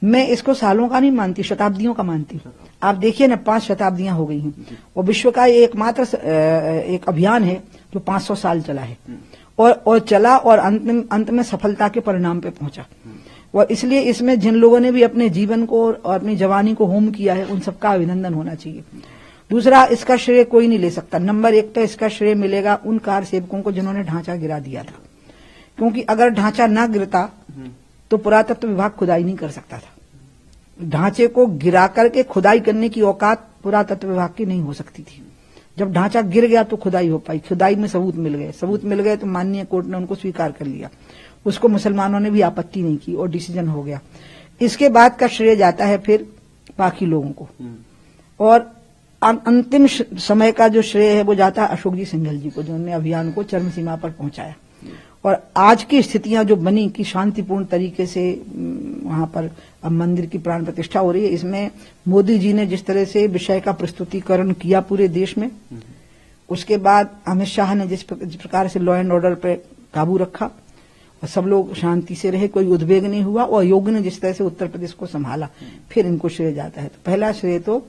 मैं इसको सालों का नहीं मानती, शताब्दियों का मानती हूँ। आप देखिए ना, 5 शताब्दियां हो गई हैं और विश्व का ये एकमात्र एक अभियान है जो 500 साल चला है और चला और अंत में सफलता के परिणाम पे पहुंचा। और इसलिए इसमें जिन लोगों ने भी अपने जीवन को और अपनी जवानी को होम किया है, उन सबका अभिनंदन होना चाहिए। दूसरा, इसका श्रेय कोई नहीं ले सकता। नंबर 1 तो इसका श्रेय मिलेगा उन कार सेवकों को जिन्होंने ढांचा गिरा दिया था, क्योंकि अगर ढांचा ना गिरता तो पुरातत्व विभाग खुदाई नहीं कर सकता था। ढांचे को गिरा करके खुदाई करने की औकात पुरातत्व विभाग की नहीं हो सकती थी। जब ढांचा गिर गया तो खुदाई हो पाई। खुदाई में सबूत मिल गए तो माननीय कोर्ट ने उनको स्वीकार कर लिया। उसको मुसलमानों ने भी आपत्ति नहीं की और डिसीजन हो गया। इसके बाद का श्रेय जाता है फिर बाकी लोगों को, और अंतिम समय का जो श्रेय है वो जाता है अशोक जी सिंघल जी को, जिन्होंने अभियान को चरम सीमा पर पहुंचाया। और आज की स्थितियां जो बनी कि शांतिपूर्ण तरीके से वहां पर अब मंदिर की प्राण प्रतिष्ठा हो रही है, इसमें मोदी जी ने जिस तरह से विषय का प्रस्तुतिकरण किया पूरे देश में, उसके बाद अमित शाह ने जिस प्रकार से लॉ एंड ऑर्डर पर काबू रखा और सब लोग शांति से रहे, कोई उद्वेग नहीं हुआ, और योगी ने जिस तरह से उत्तर प्रदेश को संभाला, फिर इनको श्रेय जाता है। तो पहला श्रेय तो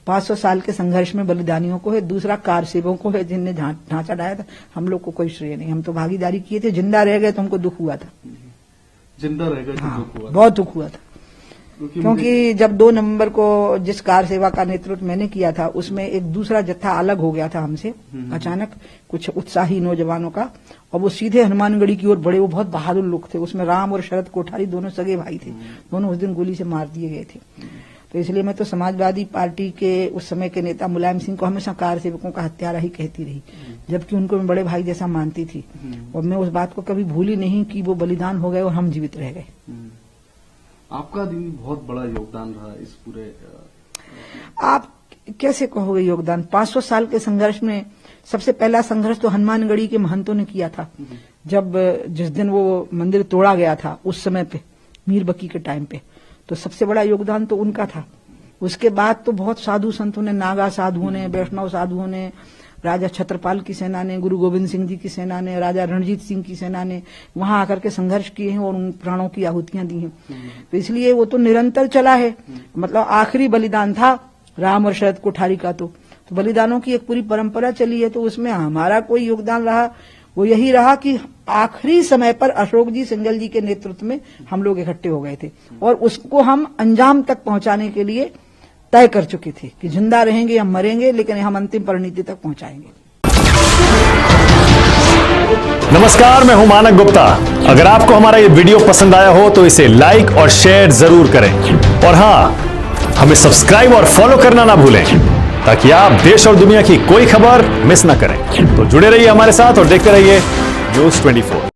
500 साल के संघर्ष में बलिदानियों को है। दूसरा, कार सेवकों को है जिनने ढांचा डाया था। हम लोग को कोई श्रेय नहीं, हम तो भागीदारी किए थे। जिंदा रह गए तो हमको दुख हुआ था। जिंदा रह गए? हाँ, बहुत दुख हुआ था, क्योंकि जब 2 नवंबर को जिस कार सेवा का नेतृत्व मैंने किया था, उसमें एक दूसरा जत्था अलग हो गया था हमसे अचानक, कुछ उत्साही नौजवानों का, और वो सीधे हनुमानगढ़ी की ओर बढ़े। वो बहुत बहादुर लोग थे। उसमें राम और शरद कोठारी दोनों सगे भाई थे। दोनों उस दिन गोली से मार दिए गए थे। तो इसलिए मैं तो समाजवादी पार्टी के उस समय के नेता मुलायम सिंह को हमेशा कार सेवकों का हत्यारा ही कहती रही, जबकि उनको मैं बड़े भाई जैसा मानती थी। और मैं उस बात को कभी भूली नहीं कि वो बलिदान हो गए और हम जीवित रह गए। आपका भी बहुत बड़ा योगदान रहा इस पूरे। आप कैसे कहोगे योगदान? 500 साल के संघर्ष में सबसे पहला संघर्ष तो हनुमानगढ़ी के महंतों ने किया था। जब जिस दिन वो मंदिर तोड़ा गया था, उस समय पे मीर बकी के टाइम पे, तो सबसे बड़ा योगदान तो उनका था। उसके बाद तो बहुत साधु संतों ने, नागा साधुओं ने, वैष्णव साधुओं ने, राजा छत्रपाल की सेना ने, गुरु गोविंद सिंह जी की सेना ने, राजा रणजीत सिंह की सेना ने वहां आकर के संघर्ष किए हैं और उन प्राणों की आहुतियां दी हैं। तो इसलिए वो तो निरंतर चला है। मतलब आखिरी बलिदान था राम और शरद कोठारी का, तो बलिदानों की एक पूरी परंपरा चली है। तो उसमें हमारा कोई योगदान रहा, वो यही रहा कि आखिरी समय पर अशोक जी सिंघल जी के नेतृत्व में हम लोग इकट्ठे हो गए थे और उसको हम अंजाम तक पहुंचाने के लिए तय कर चुके थे कि जिंदा रहेंगे या मरेंगे, लेकिन हम अंतिम परिणति तक पहुंचाएंगे। नमस्कार, मैं हूं मानक गुप्ता। अगर आपको हमारा ये वीडियो पसंद आया हो तो इसे लाइक और शेयर जरूर करें, और हां, हमें सब्सक्राइब और फॉलो करना ना भूलें, ताकि आप देश और दुनिया की कोई खबर मिस ना करें। तो जुड़े रहिए हमारे साथ और देखते रहिए न्यूज़ 24।